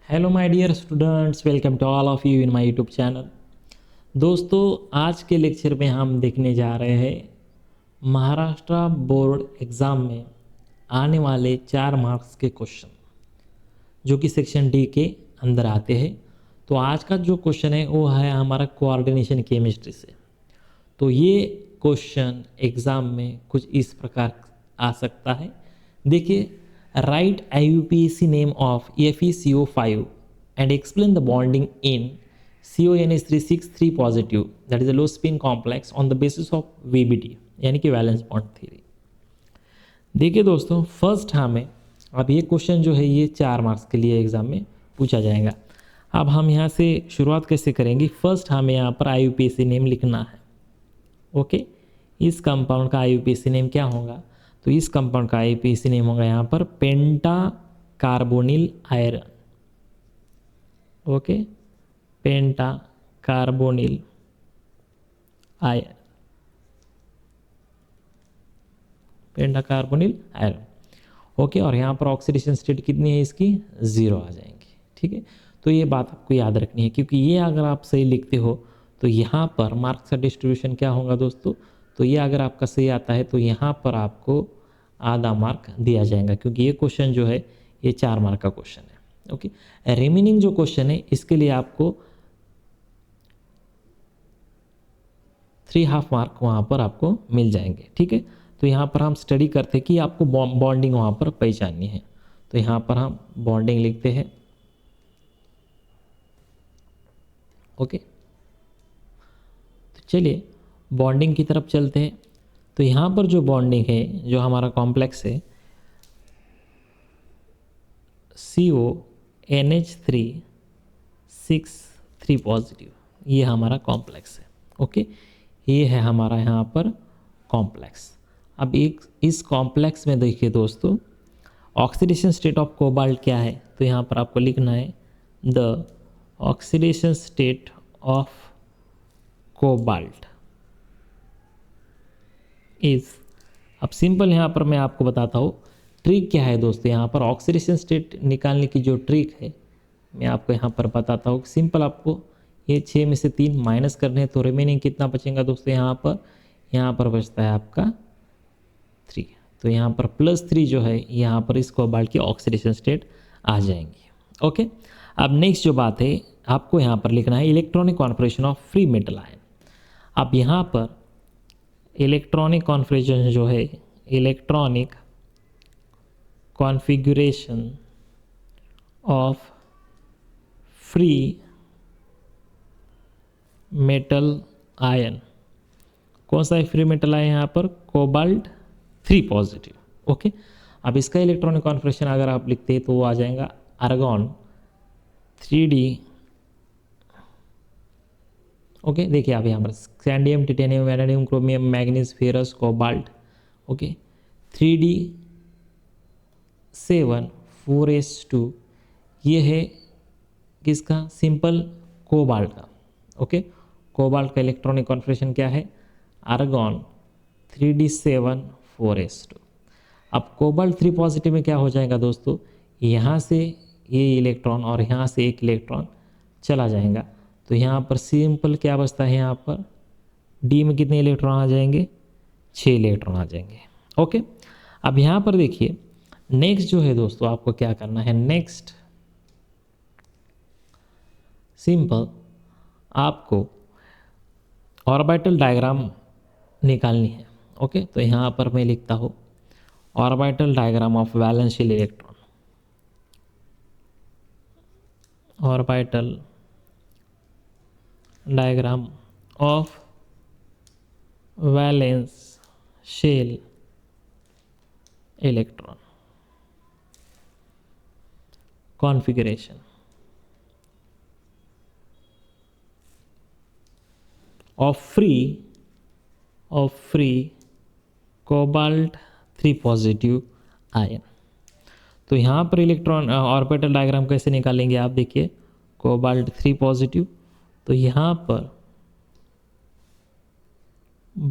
Hello my dear students, welcome to all of you in my YouTube channel. दोस्तों, आज के lecture में हम देखने जा रहे हैं महाराष्ट्र बोर्ड एग्ज़ाम में आने वाले 4 मार्क्स के क्वेश्चन जो कि सेक्शन डी के अंदर आते हैं। तो आज का जो क्वेश्चन है वो है हमारा कोऑर्डिनेशन केमिस्ट्री से। तो ये क्वेश्चन एग्ज़ाम में कुछ इस प्रकार आ सकता है। देखिए, right IUPAC name of FeCO5 and explain the bonding in CONH363 positive that is a low spin complex on the basis of VBT यानी कि वैलेंस बॉन्ड थ्योरी। देखिए दोस्तों, फर्स्ट हमें अब ये क्वेश्चन जो है ये 4 मार्क्स के लिए एग्ज़ाम में पूछा जाएगा। अब हम यहाँ से शुरुआत कैसे करेंगे? फर्स्ट हमें यहाँ पर IUPAC नेम लिखना है। ओके, इस कंपाउंड का IUPAC नेम क्या होगा? तो इस कंपाउंड का IUPAC नेम होगा यहाँ पर पेंटा कार्बोनिल आयरन। ओके, पेंटा कार्बोनिल आयरन, पेंटा कार्बोनिल आयरन। ओके, और यहाँ पर ऑक्सीडेशन स्टेट कितनी है इसकी? 0 आ जाएंगी। ठीक है, तो ये बात आपको याद रखनी है, क्योंकि ये अगर आप सही लिखते हो तो यहाँ पर मार्क्स का डिस्ट्रीब्यूशन क्या होगा दोस्तों? तो ये अगर आपका सही आता है तो यहाँ पर आपको आधा मार्क दिया जाएगा, क्योंकि ये क्वेश्चन जो है ये 4 मार्क का क्वेश्चन है। ओके, रिमेनिंग जो क्वेश्चन है इसके लिए आपको 3.5 मार्क वहाँ पर आपको मिल जाएंगे। ठीक है, तो यहाँ पर हम स्टडी करते कि आपको बॉन्डिंग वहाँ पर पहचाननी है। तो यहाँ पर हम बॉन्डिंग लिखते हैं। ओके, तो चलिए बॉन्डिंग की तरफ चलते हैं। तो यहाँ पर जो बॉन्डिंग है, जो हमारा कॉम्प्लेक्स है CONH363 पॉजिटिव, ये हमारा कॉम्प्लेक्स है। ओके, ये है हमारा यहाँ पर कॉम्प्लेक्स। अब एक इस कॉम्प्लेक्स में देखिए दोस्तों, ऑक्सीडेशन स्टेट ऑफ कोबाल्ट क्या है? तो यहाँ पर आपको लिखना है the oxidation state of cobalt is. अब सिंपल यहाँ पर मैं आपको बताता हूँ ट्रिक क्या है दोस्तों। यहाँ पर ऑक्सीडेशन स्टेट निकालने की जो ट्रिक है मैं आपको यहाँ पर बताता हूँ। सिंपल आपको ये 6 में से 3 माइनस करने हैं, तो रिमेनिंग कितना बचेगा दोस्तों? यहाँ पर बचता है आपका 3। तो यहाँ पर +3 जो है यहाँ पर इस कोबाल्ट की ऑक्सीडेशन स्टेट आ जाएंगी। ओके, अब नेक्स्ट जो बात है आपको यहाँ पर लिखना है electronic configuration of free metal ion. अब यहाँ पर इलेक्ट्रॉनिक कॉन्फिगरेशन जो है, electronic configuration of free metal ion, कौन सा है फ्री मेटल आयन? यहाँ पर कोबाल्ट 3 पॉजिटिव। ओके, अब इसका इलेक्ट्रॉनिक कॉन्फिगरेशन अगर आप लिखते हैं तो वो आ जाएगा आर्गॉन 3D। ओके, देखिए आप यहाँ पर scandium, titanium, vanadium, chromium, manganese, ferrous, cobalt. Okay, 3D7 4s2, ये है किसका? सिंपल कोबाल्ट का। ओके, कोबाल्ट का इलेक्ट्रॉनिक कॉन्फिगरेशन क्या है? Argon 3D7 4s2। अब कोबाल्ट 3 पॉजिटिव में क्या हो जाएगा दोस्तों? यहाँ से ये इलेक्ट्रॉन और यहाँ से एक इलेक्ट्रॉन चला जाएगा, तो यहाँ पर सिंपल क्या बचता है? यहाँ पर डी में कितने इलेक्ट्रॉन आ जाएंगे? 6 इलेक्ट्रॉन आ जाएंगे। ओके, अब यहाँ पर देखिए नेक्स्ट जो है दोस्तों आपको क्या करना है? नेक्स्ट सिंपल आपको ऑर्बिटल डायग्राम निकालनी है। ओके, तो यहाँ पर मैं लिखता हूँ orbital diagram of valential electron, orbital diagram of valence shell electron configuration of free cobalt 3 positive ion. तो यहाँ पर इलेक्ट्रॉन ऑर्बिटल डायग्राम कैसे निकालेंगे आप? देखिए कोबाल्ट 3 पॉजिटिव, तो यहाँ पर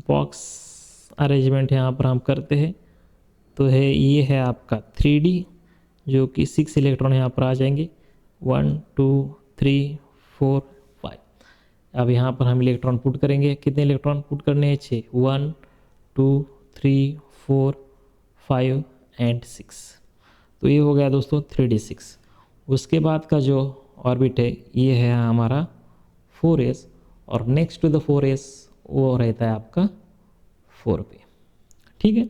बॉक्स अरेंजमेंट यहाँ पर हम करते हैं। तो है ये है आपका 3D, जो कि 6 इलेक्ट्रॉन यहाँ पर आ जाएंगे। 1 2 3 4 5। अब यहाँ पर हम इलेक्ट्रॉन पुट करेंगे, कितने इलेक्ट्रॉन पुट करने हैं? 6। 1 2 3 4 5 एंड 6। तो ये हो गया दोस्तों 3d6। उसके बाद का जो ऑर्बिट है ये है हमारा 4s, और नेक्स्ट टू द 4s वो रहता है आपका 4p। ठीक है।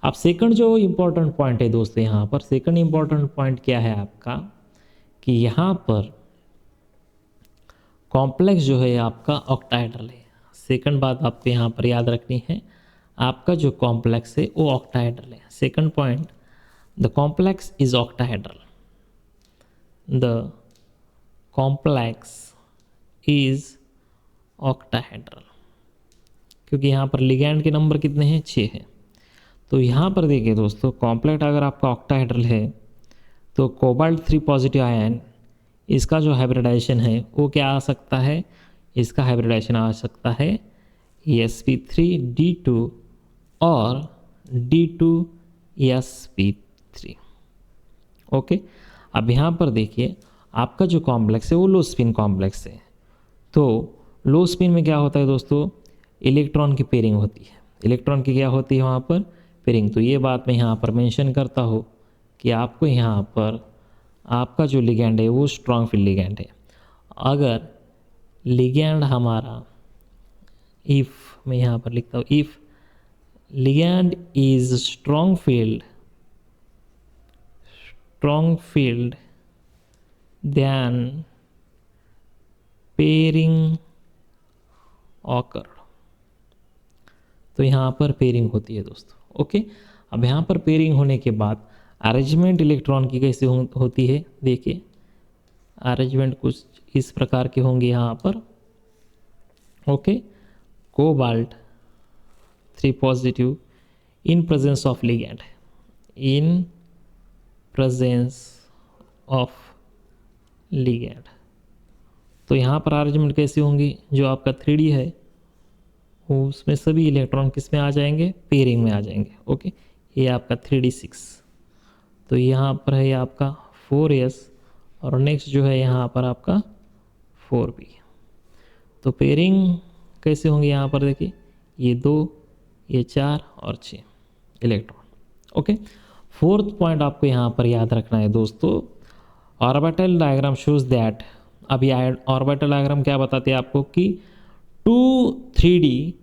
अब सेकंड जो इम्पोर्टेंट पॉइंट है दोस्तों, यहाँ पर सेकंड इम्पोर्टेंट पॉइंट क्या है आपका, कि यहाँ पर कॉम्प्लेक्स जो है आपका ऑक्टाहेड्रल है। सेकंड बात आपको यहाँ पर याद रखनी है, आपका जो कॉम्प्लेक्स है वो ऑक्टाहेड्रल है। Second point, the complex is octahedral, the complex is octahedral, क्योंकि यहाँ पर लिगैंड के नंबर कितने हैं? 6 हैं। तो यहाँ पर देखिए दोस्तों, कॉम्प्लेक्स अगर आपका ऑक्टाहेड्रल है तो कोबाल्ट 3 पॉजिटिव आयन, इसका जो हाइब्रिडाइजेशन है वो क्या आ सकता है? इसका हाइब्रिडाइजेशन आ सकता है sp3d2 और d2sp3। ओके। अब यहाँ पर देखिए आपका जो कॉम्प्लेक्स है वो लो स्पिन कॉम्प्लेक्स है। तो लो स्पिन में क्या होता है दोस्तों? इलेक्ट्रॉन की पेयरिंग होती है। इलेक्ट्रॉन की क्या होती है वहाँ पर? पेयरिंग। तो ये बात मैं यहाँ पर मेंशन करता हूँ कि आपको यहाँ पर आपका जो लिगैंड है वो स्ट्रॉन्ग फील्ड लिगैंड है। अगर लिगैंड हमारा, इफ़ मैं यहाँ पर लिखता हूँ, if ligand is strong field then pairing occur. तो यहाँ पर पेयरिंग होती है दोस्तों। ओके। अब यहाँ पर पेयरिंग होने के बाद अरेंजमेंट इलेक्ट्रॉन की कैसे होती है? देखिए अरेंजमेंट कुछ इस प्रकार के होंगे यहाँ पर। Okay. Cobalt 3 positive in presence of ligand, in presence of ligand. तो यहाँ पर अरेंजमेंट कैसी होंगी? जो आपका 3D है उसमें सभी इलेक्ट्रॉन किस में आ जाएंगे? पेयरिंग में आ जाएंगे। ओके। ये आपका 3d6। तो यहाँ पर है आपका 4s और नेक्स्ट जो है यहाँ पर आपका 4p। तो पेयरिंग कैसे होंगे? यहाँ पर देखिए ये 2, ये 4 और 6 इलेक्ट्रॉन। ओके। फोर्थ पॉइंट आपको यहाँ पर याद रखना है दोस्तों, ऑर्बिटल डायग्राम शोज दैट। अब ये ऑर्बिटल डायग्राम क्या बताते हैं आपको कि 2 3d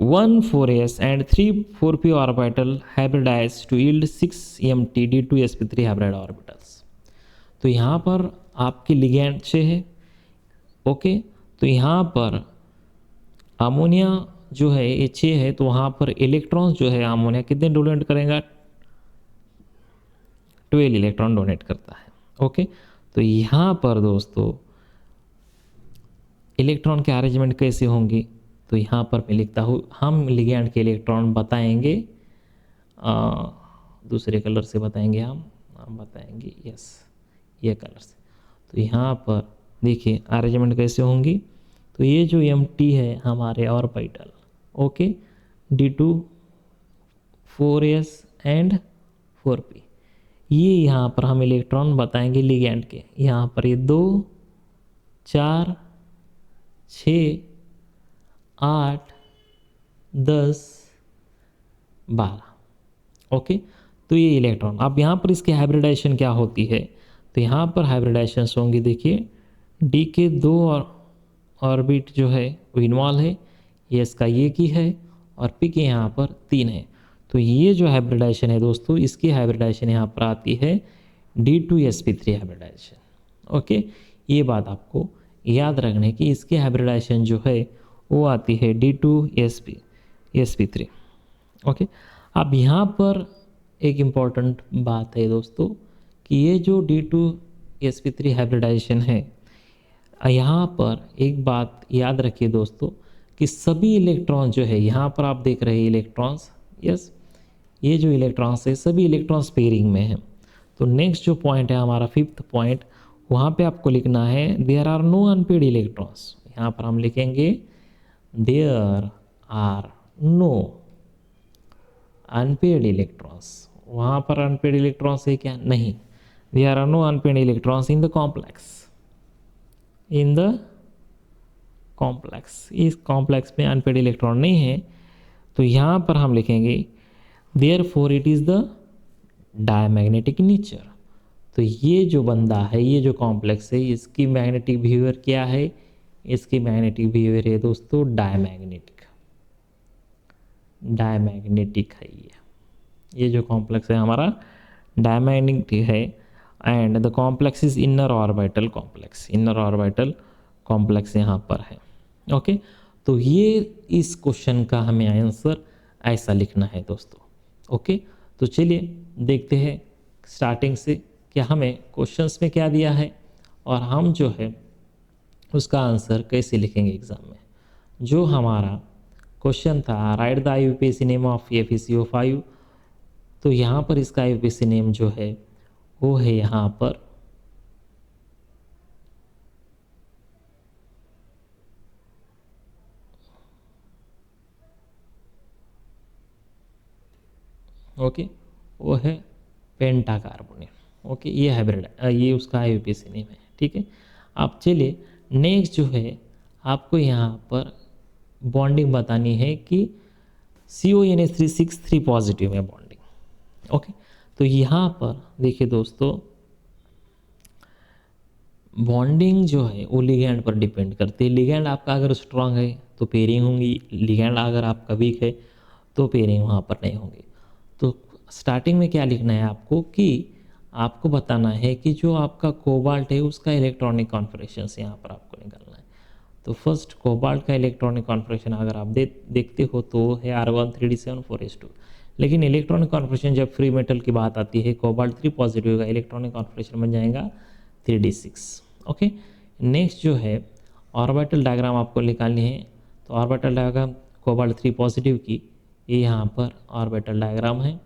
1 4s and 3 4p orbital hybridized to yield 6 mt d2sp3 hybrid orbitals। तो यहाँ पर आपकी लिगैंड 6 है। ओके। तो यहाँ पर अमोनिया जो है ये 6 है, तो वहाँ पर इलेक्ट्रॉन्स जो है अमोनिया कितने डोनेट करेगा? 12 इलेक्ट्रॉन डोनेट करता है। ओके। तो यहाँ पर दोस्तों इलेक्ट्रॉन के अरेंजमेंट कैसे होंगे? तो यहाँ पर मैं लिखता हूँ, हम लिगैंड के इलेक्ट्रॉन बताएंगे दूसरे कलर से बताएंगे, हम बताएंगे यस ये कलर से। तो यहाँ पर देखिए अरेंजमेंट कैसे होंगी। तो ये जो mt है हमारे orbital, okay, d2 4s and 4p, ये यहाँ पर हम इलेक्ट्रॉन बताएंगे लिगैंड के। यहाँ पर ये 2 4 6 8 10 12। ओके। तो ये इलेक्ट्रॉन, अब यहाँ पर इसकी हाइब्रिडाइजेशन क्या होती है? तो यहाँ पर हाइब्रिडाइजेशन होंगी, देखिए डी के 2 ऑर्बिट जो है वो इन्वॉल्व है, ये इसका ये की है और पी के यहाँ पर 3 है। तो ये जो हाइब्रिडाइजेशन है दोस्तों, इसकी हाइब्रिडाइजेशन यहाँ पर आती है d2sp3 हाइब्रिडाइजेशन। ओके। ये बात आपको याद रखना है कि इसकी हाइब्रिडाइजेशन जो है वो आती है d2sp3। ओके। अब यहाँ पर एक इम्पॉर्टेंट बात है दोस्तों कि ये जो d2sp3 हाइब्रिडाइजेशन है, यहाँ पर एक बात याद रखिए दोस्तों कि सभी इलेक्ट्रॉन जो है यहाँ पर आप देख रहे हैं इलेक्ट्रॉन्स, यस, ये जो इलेक्ट्रॉन्स है सभी इलेक्ट्रॉन्स पेयरिंग में है। तो नेक्स्ट जो पॉइंट है हमारा 5th पॉइंट, वहाँ पे आपको लिखना है there are no unpaired electrons. यहाँ पर हम लिखेंगे there are no unpaired electrons. वहाँ पर अनपेड इलेक्ट्रॉन्स है क्या? नहीं। There are no unpaired electrons in the complex, इस कॉम्प्लेक्स में अनपेड इलेक्ट्रॉन नहीं है, तो यहाँ पर हम लिखेंगे therefore it is the diamagnetic nature. तो ये जो बंदा है, ये जो कॉम्प्लेक्स है, इसकी मैग्नेटिक बिहेवियर क्या है? इसकी मैग्नेटिक बिहेवियर है दोस्तों डायमैग्नेटिक है। ये जो कॉम्प्लेक्स है हमारा डायमैग्नेटिक है। And the complex is inner orbital complex यहाँ पर है। ओके, तो ये इस क्वेश्चन का हमें आंसर ऐसा लिखना है दोस्तों। ओके, तो चलिए देखते हैं स्टार्टिंग से क्या हमें क्वेश्चंस में क्या दिया है और हम जो है उसका आंसर कैसे लिखेंगे एग्जाम में। जो हमारा क्वेश्चन था right the IUPAC name of FeCO5, तो यहाँ पर इसका IUPAC नेम जो है वो है यहाँ पर ओके, वो है पेंटाकार्बोनेट। ओके, ये हाइब्रिड, ये उसका IUPAC नेम है। ठीक है, अब चलिए नेक्स्ट जो है आपको यहाँ पर बॉन्डिंग बतानी है कि CONH3 पॉजिटिव है बॉन्डिंग। ओके, तो यहाँ पर देखिए दोस्तों, बॉन्डिंग जो है वो लिगैंड पर डिपेंड करती है। लिगैंड आपका अगर स्ट्रांग है तो पेयरिंग होंगी, लिगैंड अगर आपका वीक है तो पेयरिंग वहाँ पर नहीं होंगी। तो स्टार्टिंग में क्या लिखना है आपको कि आपको बताना है कि जो आपका कोबाल्ट है उसका इलेक्ट्रॉनिक कॉन्फिगरेशन से यहाँ पर आपको निकालना है। तो फर्स्ट कोबाल्ट का इलेक्ट्रॉनिक कॉन्फिगरेशन अगर आप देखते हो तो है R13D7 लेकिन इलेक्ट्रॉनिक कॉन्फिगरेशन जब फ्री मेटल की बात आती है, कोबाल्ट 3 पॉजिटिव का इलेक्ट्रॉनिक कॉन्फिगरेशन बन जाएगा 3D6। ओके, नेक्स्ट जो है ऑर्बिटल डायग्राम आपको निकालनी है। तो ऑर्बिटल डायग्राम कोबाल्ट 3 पॉजिटिव की, ये यहाँ पर ऑर्बिटल डायग्राम है।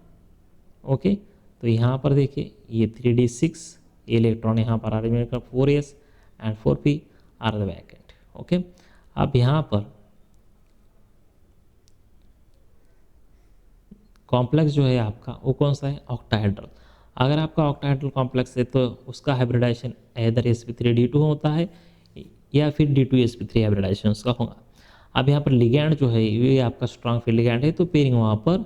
ओके, तो यहाँ पर देखिए ये 3D6 इलेक्ट्रॉन यहाँ पर अरेंजमेंट का 4s and 4p are the vacant. Okay, अब यहाँ पर कॉम्प्लेक्स जो है आपका वो कौन सा है? ऑक्टाहेड्रल। अगर आपका ऑक्टाहेड्रल कॉम्प्लेक्स है तो उसका हाइब्रिडाइजेशन इधर sp3d2 होता है या फिर d2sp3 हाइब्रिडाइजेशन उसका होगा। अब यहाँ पर लिगैंड जो है ये आपका स्ट्रॉन्ग फील्ड लिगैंड है तो पेयरिंग वहाँ पर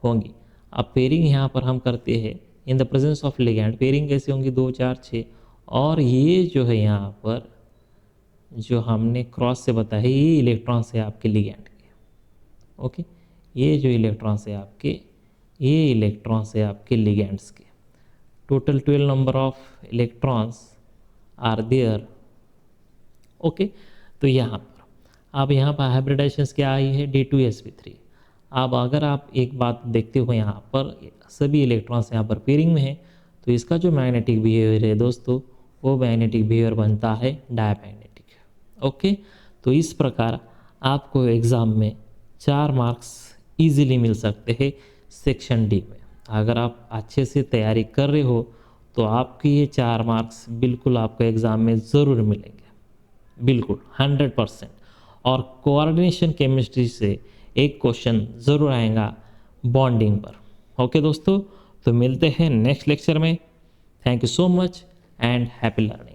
होंगी। अब पेयरिंग यहाँ पर हम करते हैं in the presence of ligand. Pairing कैसे होंगी? 2 4 6। और ये जो है यहाँ पर जो हमने क्रॉस से बताया है ये इलेक्ट्रॉन्स है आपके लिगैंड के। ओके, ये जो इलेक्ट्रॉन्स है आपके, ये इलेक्ट्रॉन्स है आपके लिगैंड्स के। Total 12 number of electrons are there. Okay, तो यहाँ पर अब यहाँ पर हाइब्रिडाइजेशन क्या आई है? D2sp3। अब अगर आप एक बात देखते हो यहाँ पर सभी इलेक्ट्रॉन्स यहाँ पर पेयरिंग में है तो इसका जो मैग्नेटिक बिहेवियर है दोस्तों वो मैग्नेटिक बिहेवियर बनता है डायमैग्नेटिक। ओके, तो इस प्रकार आपको एग्ज़ाम में 4 मार्क्स इजीली मिल सकते हैं सेक्शन डी में। अगर आप अच्छे से तैयारी कर रहे हो तो आपके ये 4 मार्क्स बिल्कुल आपको एग्ज़ाम में ज़रूर मिलेंगे, बिल्कुल 100%। और कोऑर्डिनेशन केमिस्ट्री से एक क्वेश्चन ज़रूर आएगा बॉन्डिंग पर। ओके दोस्तों, तो मिलते हैं नेक्स्ट लेक्चर में। Thank you so much and happy learning.